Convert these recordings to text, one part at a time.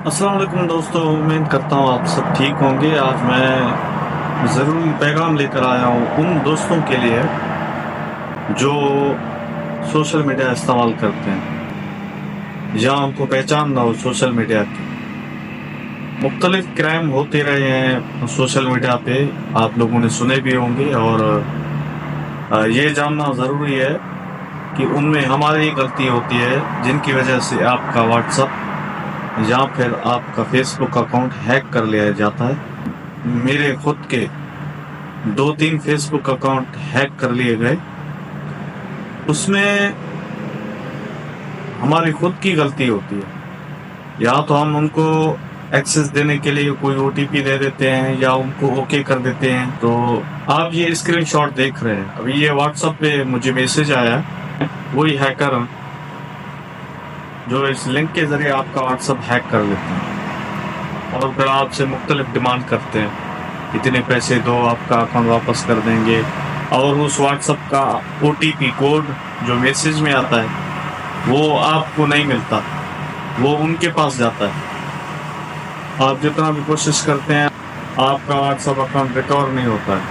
अस्सलाम वालेकुम दोस्तों, उम्मीद करता हूँ आप सब ठीक होंगे। आज मैं ज़रूरी पैगाम लेकर आया हूँ उन दोस्तों के लिए जो सोशल मीडिया इस्तेमाल करते हैं या उनको पहचान ना हो सोशल मीडिया की। मुख्तलिफ क्राइम होते रहे हैं सोशल मीडिया पे, आप लोगों ने सुने भी होंगे। और ये जानना ज़रूरी है कि उनमें हमारी ही गलती होती है जिनकी वजह से आपका व्हाट्सअप या फिर आपका फेसबुक अकाउंट हैक कर लिया जाता है। मेरे खुद के 2-3 फेसबुक अकाउंट हैक कर लिए गए। उसमें हमारी खुद की गलती होती है। या तो हम उनको एक्सेस देने के लिए कोई ओटीपी दे देते हैं या उनको ओके कर देते हैं। तो आप ये स्क्रीनशॉट देख रहे हैं, अभी ये व्हाट्सएप पे मुझे मैसेज आया है, वही हैकर जो इस लिंक के जरिए आपका व्हाट्सएप हैक कर लेते हैं और फिर आपसे मुख्तलिफ डिमांड करते हैं, इतने पैसे दो आपका अकाउंट वापस कर देंगे। और उस व्हाट्सएप का ओटीपी कोड जो मैसेज में आता है वो आपको नहीं मिलता, वो उनके पास जाता है। आप जितना भी कोशिश करते हैं आपका व्हाट्सएप अकाउंट रिकवर नहीं होता है।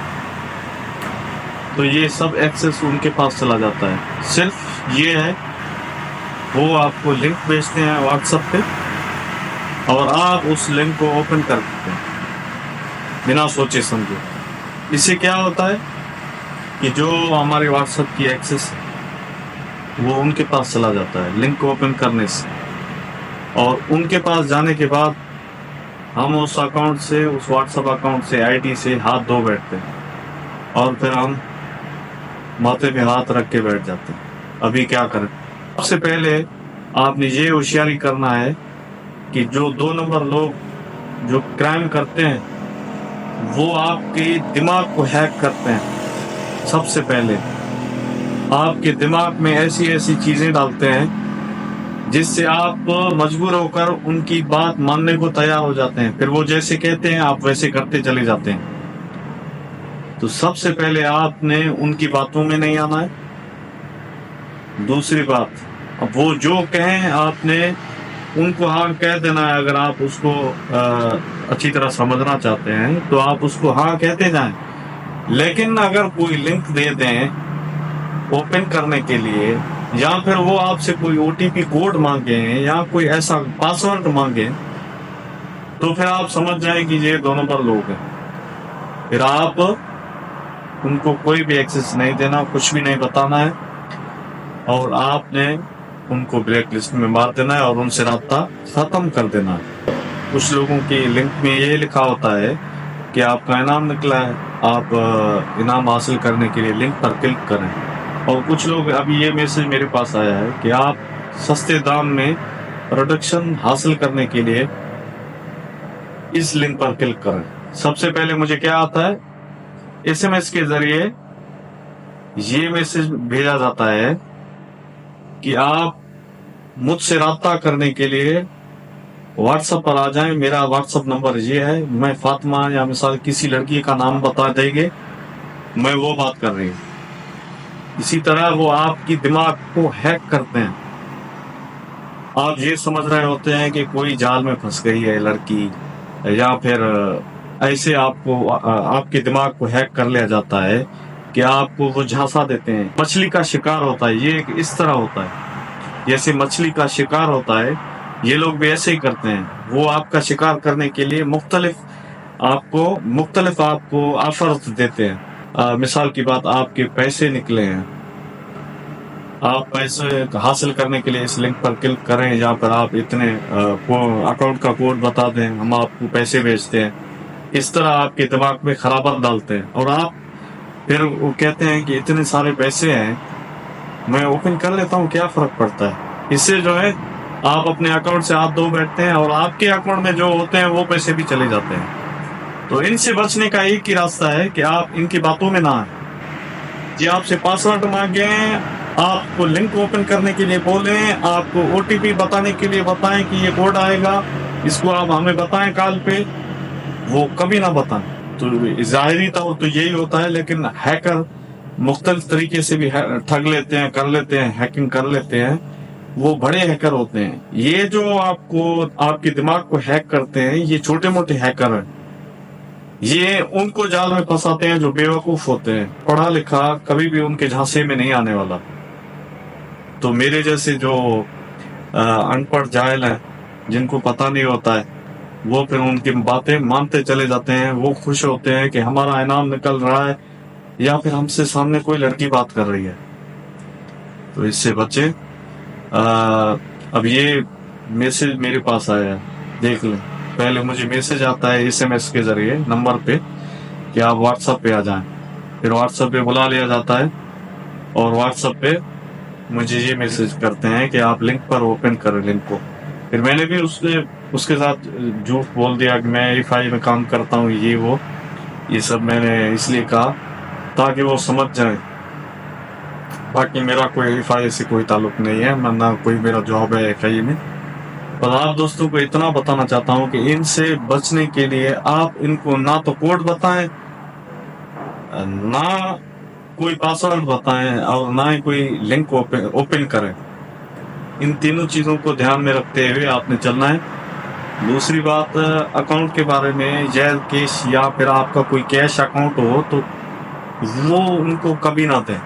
तो ये सब एक्सेस उनके पास चला जाता है। सिर्फ ये है, वो आपको लिंक भेजते हैं व्हाट्सएप पे और आप उस लिंक को ओपन कर देते हैं बिना सोचे समझे। इससे क्या होता है कि जो हमारे व्हाट्सएप की एक्सेस है वो उनके पास चला जाता है लिंक को ओपन करने से। और उनके पास जाने के बाद हम उस अकाउंट से, उस व्हाट्सएप अकाउंट से, आईडी से हाथ धो बैठते हैं और फिर हम माथे पे हाथ रख के बैठ जाते हैं। अभी क्या करें? सबसे पहले आपने ये होशियारी करना है कि जो 2 नंबर लोग जो क्राइम करते हैं वो आपके दिमाग को हैक करते हैं। सबसे पहले आपके दिमाग में ऐसी ऐसी चीज़ें डालते हैं जिससे आप मजबूर होकर उनकी बात मानने को तैयार हो जाते हैं। फिर वो जैसे कहते हैं आप वैसे करते चले जाते हैं। तो सबसे पहले आपने उनकी बातों में नहीं आना है। दूसरी बात, अब वो जो कहें आपने उनको हाँ कह देना है। अगर आप उसको अच्छी तरह समझना चाहते हैं तो आप उसको हाँ कहते जाएं। लेकिन अगर कोई लिंक दे दें ओपन करने के लिए या फिर वो आपसे कोई ओटीपी कोड मांगे या कोई ऐसा पासवर्ड मांगे तो फिर आप समझ जाएं कि ये 2 नंबर लोग हैं। फिर आप उनको कोई भी एक्सेस नहीं देना, कुछ भी नहीं बताना है और आपने उनको ब्लैक लिस्ट में मार देना है और उनसे राब्ता ख़त्म कर देना है। कुछ लोगों की लिंक में ये लिखा होता है कि आपका इनाम निकला है, आप इनाम हासिल करने के लिए लिंक पर क्लिक करें। और कुछ लोग, अभी ये मैसेज मेरे पास आया है कि आप सस्ते दाम में प्रोडक्शन हासिल करने के लिए इस लिंक पर क्लिक करें। सबसे पहले मुझे क्या आता है, एसएमएस के जरिए ये मैसेज भेजा जाता है कि आप मुझसे राब्ता करने के लिए व्हाट्सएप पर आ जाएं। मेरा व्हाट्सएप नंबर ये है, मैं फातिमा या मिसाल किसी लड़की का नाम बता देंगे, मैं वो बात कर रही हूँ। इसी तरह वो आपकी दिमाग को हैक करते हैं। आप ये समझ रहे होते हैं कि कोई जाल में फंस गई है लड़की, या फिर ऐसे आपको आपके दिमाग को हैक कर लिया जाता है कि आपको वो झांसा देते हैं। मछली का शिकार होता है, ये इस तरह होता है जैसे मछली का शिकार होता है, ये लोग भी ऐसे ही करते हैं। वो आपका शिकार करने के लिए मुख्तलिफ आपको ऑफर्स देते हैं। मिसाल की बात, आपके पैसे निकले हैं, आप पैसे हासिल करने के लिए इस लिंक पर क्लिक करें, जहाँ पर आप इतने अकाउंट का कोड बता दें, हम आपको पैसे भेजते हैं। इस तरह आपके दिमाग में खराबत डालते हैं और आप फिर वो कहते हैं कि इतने सारे पैसे हैं, मैं ओपन कर लेता हूँ, क्या फ़र्क पड़ता है। इससे जो है आप अपने अकाउंट से हाथ धो बैठते हैं और आपके अकाउंट में जो होते हैं वो पैसे भी चले जाते हैं। तो इनसे बचने का एक ही रास्ता है कि आप इनकी बातों में ना आए। जी, आपसे पासवर्ड मांगे, आपको लिंक ओपन करने के लिए बोलें, आपको ओटीपी बताने के लिए बताएं कि ये कोड आएगा, इसको आप हमें बताएं कॉल पे, वो कभी ना बताएं। तो ज़ाहिरी तौर तो यही होता है, लेकिन हैकर मुख्तलिफ तरीके से भी ठग लेते हैं, कर लेते हैं, हैकिंग कर लेते हैं। وہ بڑے ہیکر ہوتے ہیں. یہ جو آپ کے دماغ کو ہیک کرتے ہیں یہ چھوٹے موٹے ہیکر ہیں. یہ ان کو جال میں پھنساتے ہیں جو بیوقوف ہوتے ہیں. پڑھا لکھا کبھی بھی ان کے جھانسے میں نہیں آنے والا. تو میرے جیسے جو ان پڑھ جاہل ہیں جن کو پتہ نہیں ہوتا ہے وہ پھر ان کی باتیں مانتے چلے جاتے ہیں. وہ خوش ہوتے ہیں کہ ہمارا انعام نکل رہا ہے یا پھر ہم سے سامنے کوئی لڑکی بات کر رہی ہے. تو اس سے بچے. اب یہ میسج میرے پاس آیا ہے, دیکھ لیں. پہلے مجھے میسج آتا ہے SMS کے ذریعے نمبر پہ کہ آپ واٹس ایپ پہ آ جائیں. پھر واٹس ایپ پہ بلا لیا جاتا ہے اور واٹس ایپ پہ مجھے یہ میسج کرتے ہیں کہ آپ لنک پر اوپن کریں لنک کو. پھر میں نے بھی اس کے ساتھ جھوٹ بول دیا کہ میں EFI میں کام کرتا ہوں, یہ سب میں نے اس لیے کہا تاکہ وہ سمجھ جائیں. باقی میرا کوئی EFI سے کوئی تعلق نہیں ہے, نہ کوئی میرا جاب ہے EFI میں. پر آپ دوستوں کو اتنا بتانا چاہتا ہوں کہ ان سے بچنے کے لیے آپ ان کو نہ تو کوڈ بتائیں, نہ کوئی پاسورڈ بتائیں, اور نہ ہی کوئی لنک اوپن کریں. ان تینوں چیزوں کو دھیان میں رکھتے ہوئے آپ نے چلنا ہے. دوسری بات, اکاؤنٹ کے بارے میں, جیل کیش یا پھر آپ کا کوئی کیش اکاؤنٹ ہو تو وہ ان کو کبھی نہ دیں.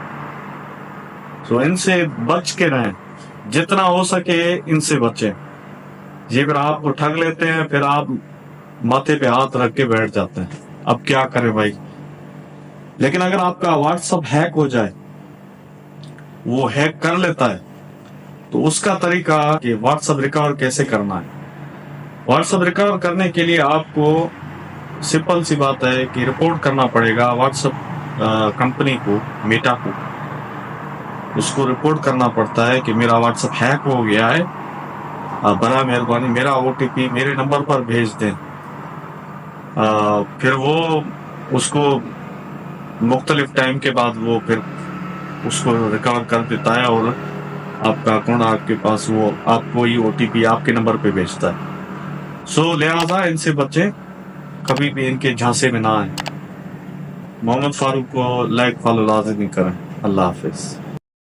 تو ان سے بچ کے رہیں, جتنا ہو سکے ان سے بچیں. یہ پھر آپ کو ٹھگ لیتے ہیں, پھر آپ ماتھے پہ ہاتھ رکھ کے بیٹھ جاتے ہیں اب کیا کریں بھائی. لیکن اگر آپ کا واٹس ایپ ہیک ہو جائے, وہ ہیک کر لیتا ہے, تو اس کا طریقہ کہ واٹس ایپ ریکور کیسے کرنا ہے. واٹس ایپ ریکور کرنے کے لیے آپ کو سمپل سی بات ہے کہ رپورٹ کرنا پڑے گا واٹس ایپ کمپنی کو, میٹا کو. اس کو رپورٹ کرنا پڑتا ہے کہ میرا واٹس ایپ ہیک ہو گیا ہے, براہ مہربانی میرا OTP میرے نمبر پر بھیج دیں. پھر وہ اس کو مختلف ٹائم کے بعد وہ پھر اس کو ریکور کر دیتا ہے اور آپ کا اکاؤنٹ آپ کے پاس وہ آپ کو یہ OTP آپ کے نمبر پہ بھیجتا ہے. سو لہٰذا ان سے بچیں, کبھی بھی ان کے جھانسے میں نہ آئیں. محمد فاروق کو لائک فالو لازمی کریں. اللہ حافظ.